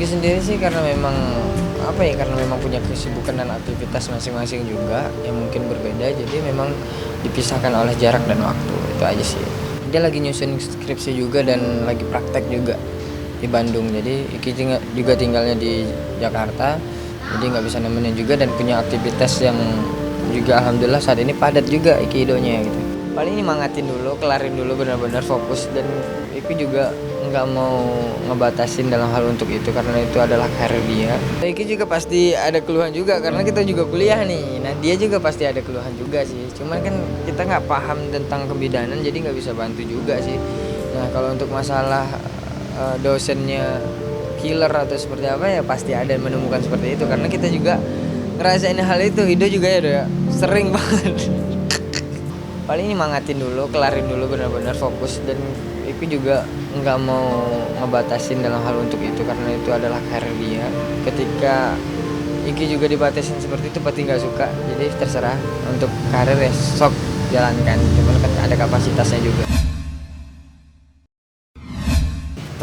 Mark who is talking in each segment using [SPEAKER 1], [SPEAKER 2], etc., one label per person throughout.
[SPEAKER 1] Iki sendiri sih karena memang apa ya, karena memang punya kesibukan dan aktivitas masing-masing juga yang mungkin berbeda, jadi memang dipisahkan oleh jarak dan waktu, itu aja sih. Dia lagi nyusun skripsi juga dan lagi praktek juga di Bandung, jadi Iki juga tinggalnya di Jakarta, jadi nggak bisa nemenin juga dan punya aktivitas yang juga alhamdulillah saat ini padat juga Iki idonya gitu. Paling nyemangatin dulu, kelarin dulu benar-benar fokus, dan Iki juga nggak mau ngebatasin dalam hal untuk itu karena itu adalah karir dia. Iki juga pasti ada keluhan juga karena kita juga kuliah nih. Nah dia juga pasti ada keluhan juga sih. Cuman kan kita nggak paham tentang kebidanan jadi nggak bisa bantu juga sih. Nah kalau untuk masalah dosennya killer atau seperti apa ya pasti ada menemukan seperti itu karena kita juga ngerasain hal itu. Ido juga ya sering banget. Paling nyemangatin dulu, kelarin dulu benar-benar fokus, dan Iki juga nggak mau ngebatasin dalam hal untuk itu karena itu adalah karir dia. Ketika Iki juga dibatasin seperti itu pasti nggak suka, jadi terserah untuk karir ya sok jalankan, cuman kan ada kapasitasnya juga.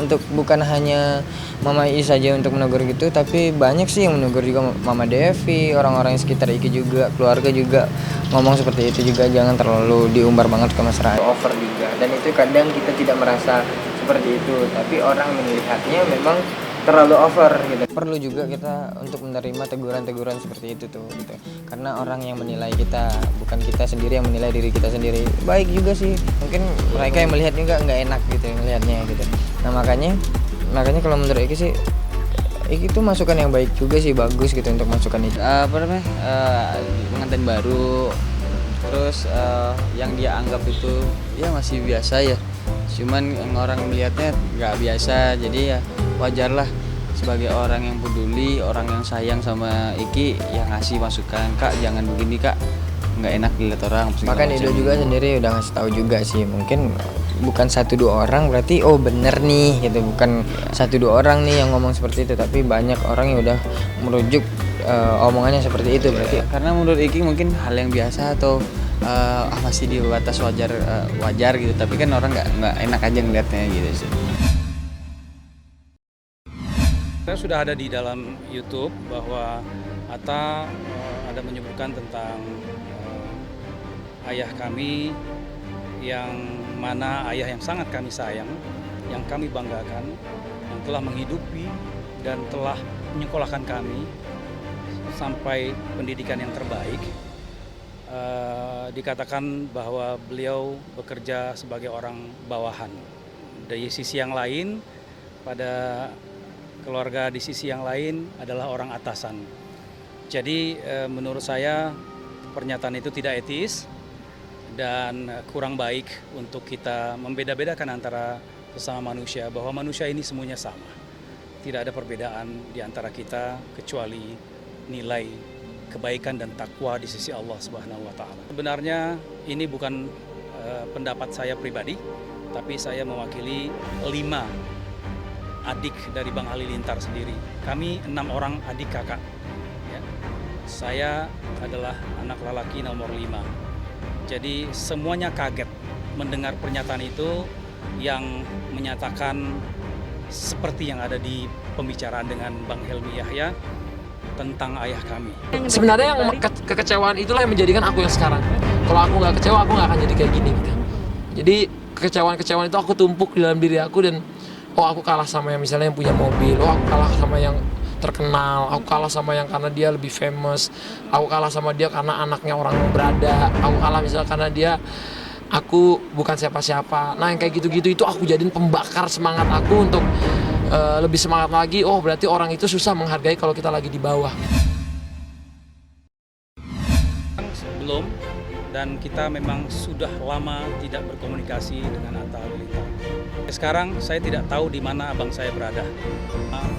[SPEAKER 1] Untuk bukan hanya Mama I saja untuk menegur gitu, tapi banyak sih yang menegur juga Mama Devi, orang-orang yang sekitar Iki juga, keluarga juga ngomong seperti itu juga, jangan terlalu diumbar banget ke masyarakat. Over juga, dan itu kadang kita tidak merasa seperti itu, tapi orang melihatnya memang terlalu over gitu. Perlu juga kita untuk menerima teguran-teguran seperti itu tuh gitu. Karena orang yang menilai kita, bukan kita sendiri yang menilai diri kita sendiri. Baik juga sih. Mungkin mereka yang melihat juga nggak enak gitu melihatnya gitu. Nah, makanya kalau menurut Iki sih Iki itu masukan yang baik juga sih, bagus gitu untuk masukan itu.
[SPEAKER 2] Pengantin baru, terus yang dia anggap itu ya masih biasa ya, cuman yang orang melihatnya nggak biasa, jadi ya wajar lah sebagai orang yang peduli, orang yang sayang sama Iki yang ngasih masukan, kak jangan begini kak, nggak enak dilihat orang.
[SPEAKER 1] Bahkan Ido juga sendiri udah ngasih tahu juga sih, mungkin bukan 1-2 orang berarti oh bener nih gitu, bukan 1-2 orang nih yang ngomong seperti itu, tapi banyak orang yang udah merujuk omongannya seperti itu berarti.
[SPEAKER 2] Karena menurut Iki mungkin hal yang biasa atau masih di batas wajar gitu, tapi kan orang nggak enak aja ngeliatnya gitu sih.
[SPEAKER 3] Saya sudah ada di dalam YouTube bahwa Atta ada menyebutkan tentang ayah kami, yang mana ayah yang sangat kami sayang, yang kami banggakan, yang telah menghidupi dan telah menyekolahkan kami sampai pendidikan yang terbaik. Dikatakan bahwa beliau bekerja sebagai orang bawahan. Dari sisi yang lain, pada keluarga di sisi yang lain adalah orang atasan. Jadi menurut saya pernyataan itu tidak etis dan kurang baik untuk kita membeda-bedakan antara sesama manusia, bahwa manusia ini semuanya sama. Tidak ada perbedaan di antara kita kecuali nilai kebaikan dan takwa di sisi Allah Subhanahu wa taala. Sebenarnya ini bukan pendapat saya pribadi, tapi saya mewakili 5 adik dari Bang Halilintar sendiri. Kami 6 orang adik kakak. Ya. Saya adalah anak lelaki nomor 5. Jadi semuanya kaget mendengar pernyataan itu yang menyatakan seperti yang ada di pembicaraan dengan Bang Helmi Yahya tentang ayah kami.
[SPEAKER 4] Sebenarnya yang kekecewaan itulah yang menjadikan aku yang sekarang. Kalau aku nggak kecewa, aku nggak akan jadi kayak gini gitu. Jadi kekecewaan itu aku tumpuk di dalam diri aku, dan aku kalah sama yang misalnya yang punya mobil, aku kalah sama yang terkenal, aku kalah sama yang karena dia lebih famous, aku kalah sama dia karena anaknya orang berada, aku kalah misalnya karena dia aku bukan siapa-siapa. Nah yang kayak gitu-gitu itu aku jadiin pembakar semangat aku untuk lebih semangat lagi. Oh berarti orang itu susah menghargai kalau kita lagi di bawah.
[SPEAKER 3] Belum, dan kita memang sudah lama tidak berkomunikasi dengan Atta Halilintar. Sekarang saya tidak tahu di mana abang saya berada.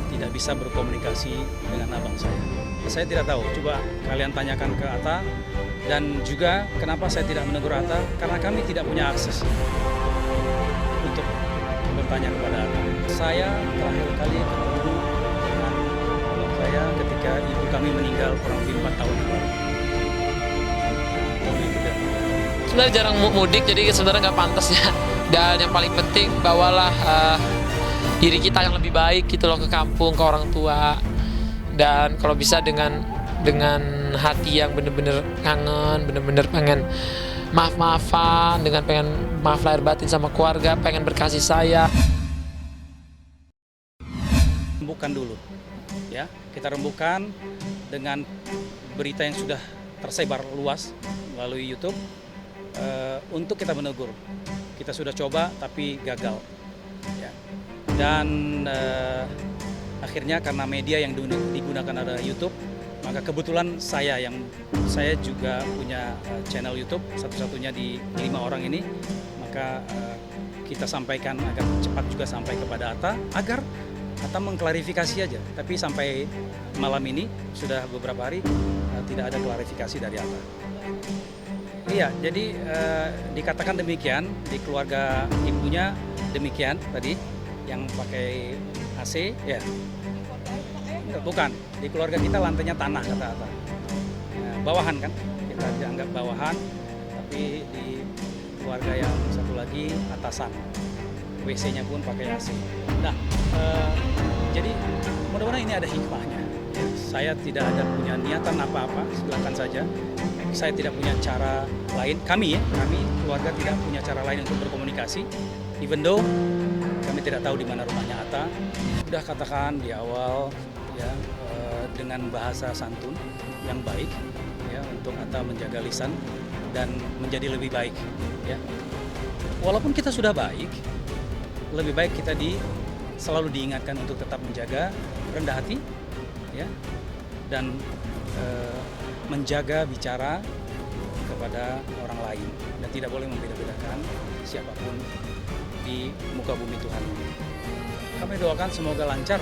[SPEAKER 3] Tidak bisa berkomunikasi dengan abang saya. Saya tidak tahu, coba kalian tanyakan ke Atta. Dan juga kenapa saya tidak menegur Atta, karena kami tidak punya akses untuk bertanya kepada Atta. Saya terakhir kali ketemu dengan abang saya ketika ibu kami meninggal kurang lebih 4 tahun yang lalu.
[SPEAKER 4] Sebenarnya jarang mudik, jadi sebenarnya nggak pantas ya. Dan yang paling penting bawalah diri kita yang lebih baik gitu loh ke kampung, ke orang tua. Dan kalau bisa dengan hati yang bener-bener kangen, bener-bener pengen maaf-maafan, dengan pengen maaf lahir batin sama keluarga, pengen berkasih sayang.
[SPEAKER 3] Rembukan dulu, ya. Kita rembukan dengan berita yang sudah tersebar luas melalui YouTube untuk kita menegur. Kita sudah coba tapi gagal, ya. Dan akhirnya karena media yang digunakan adalah YouTube, maka kebetulan saya juga punya channel YouTube satu-satunya di 5 orang ini, maka kita sampaikan agar cepat juga sampai kepada Atta agar Atta mengklarifikasi aja. Tapi sampai malam ini sudah beberapa hari tidak ada klarifikasi dari Atta. Iya, jadi dikatakan demikian di keluarga ibunya, demikian tadi yang pakai AC, ya. Bukan, di keluarga kita lantainya tanah kata Atta. Ya, bawahan kan, kita dianggap bawahan, tapi di keluarga yang satu lagi atasan. WC-nya pun pakai AC. Nah, jadi mudah-mudahan ini ada hikmahnya. Ya, saya tidak ada punya niatan apa-apa, silakan saja. Saya tidak punya cara lain, kami keluarga tidak punya cara lain untuk berkomunikasi. Even though kami tidak tahu di mana rumahnya Atta. Sudah katakan di awal, ya, dengan bahasa santun yang baik, ya, untuk Atta menjaga lisan dan menjadi lebih baik, ya. Walaupun kita sudah baik, lebih baik kita selalu diingatkan untuk tetap menjaga rendah hati, ya, dan menjaga bicara kepada orang lain dan tidak boleh membeda-bedakan siapapun di muka bumi Tuhan ini. Kami doakan semoga lancar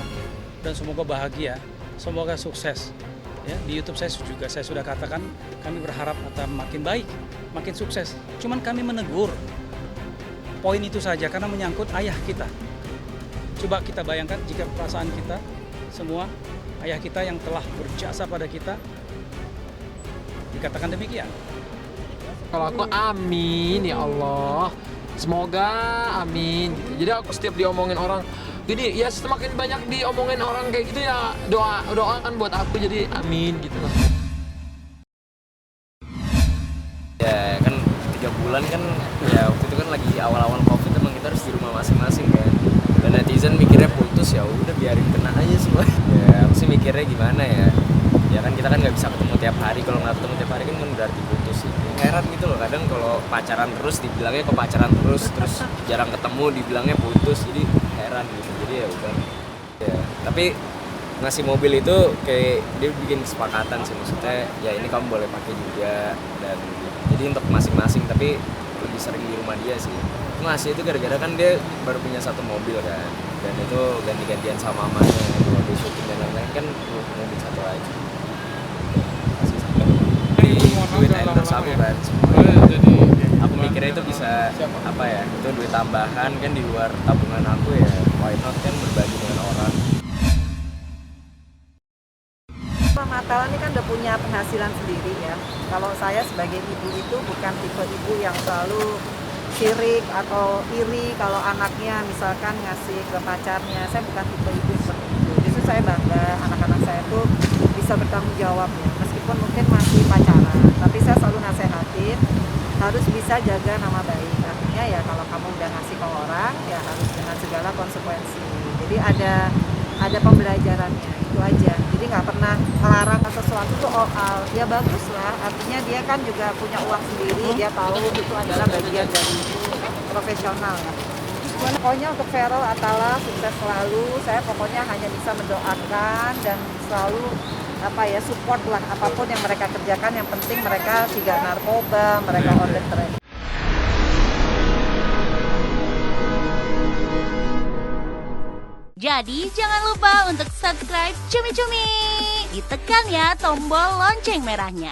[SPEAKER 3] dan semoga bahagia, semoga sukses. Ya, di YouTube saya sudah katakan kami berharap Atta makin baik, makin sukses. Cuman kami menegur poin itu saja karena menyangkut ayah kita. Coba kita bayangkan jika perasaan kita semua, ayah kita yang telah berjasa pada kita, dikatakan demikian.
[SPEAKER 4] Kalau aku amin ya Allah, semoga amin gitu. Jadi aku setiap diomongin orang, jadi ya semakin banyak diomongin orang kayak gitu ya doakan buat aku, jadi amin gitu lah.
[SPEAKER 5] Ya kan 3 bulan kan, ya waktu itu kan lagi awal-awal COVID, emang kita harus di rumah masing-masing kan. Dan netizen mikirnya putus, ya udah biarin kena aja semua. Ya aku sih mikirnya gimana ya? Ya kan kita kan nggak bisa ketemu tiap hari, kalau nggak ketemu tiap hari kan berarti putus sih. Heran gitu loh, kadang kalau pacaran terus dibilangnya kok pacaran terus jarang ketemu dibilangnya putus, jadi heran gitu. Jadi ya udah. Ya, tapi ngasih mobil itu kayak dia bikin kesepakatan sih, maksudnya ya ini kamu boleh pakai juga, dan jadi untuk masing-masing, tapi lebih sering di rumah dia sih. Ngasih itu gara-gara kan dia baru punya 1 mobil kan, dan itu ganti-gantian sama mamanya kalau dia syuting dan lain-lain kan mobil 1 aja. Duit endorse aku kan, aku mikirnya itu bisa apa ya, itu duit tambahan kan di luar tabungan aku, ya why not kan berbagi dengan orang.
[SPEAKER 6] Mama Atta ini kan udah punya penghasilan sendiri ya. Kalau saya sebagai ibu itu bukan tipe ibu yang selalu sirik atau iri kalau anaknya misalkan ngasih ke pacarnya. Saya bukan tipe ibu seperti itu. Justru saya bangga anak-anak saya tuh bisa bertanggung jawab ya, meskipun mungkin masih pacaran. Tapi saya selalu nasehatin harus bisa jaga nama baik. Artinya ya kalau kamu udah ngasih ke orang ya harus dengan segala konsekuensi. Jadi ada pembelajarannya, itu aja. Jadi nggak pernah melarang sesuatu tuh all out. Ya bagus lah, artinya dia kan juga punya uang sendiri, dia tahu itu adalah bagian dari profesional ya. Pokoknya untuk Feral Atala sukses selalu. Saya pokoknya hanya bisa mendoakan dan selalu support lah apapun yang mereka kerjakan. Yang penting mereka tidak narkoba, mereka on the track.
[SPEAKER 7] Jadi jangan lupa untuk subscribe Cumi Cumi. Ditekan ya tombol lonceng merahnya.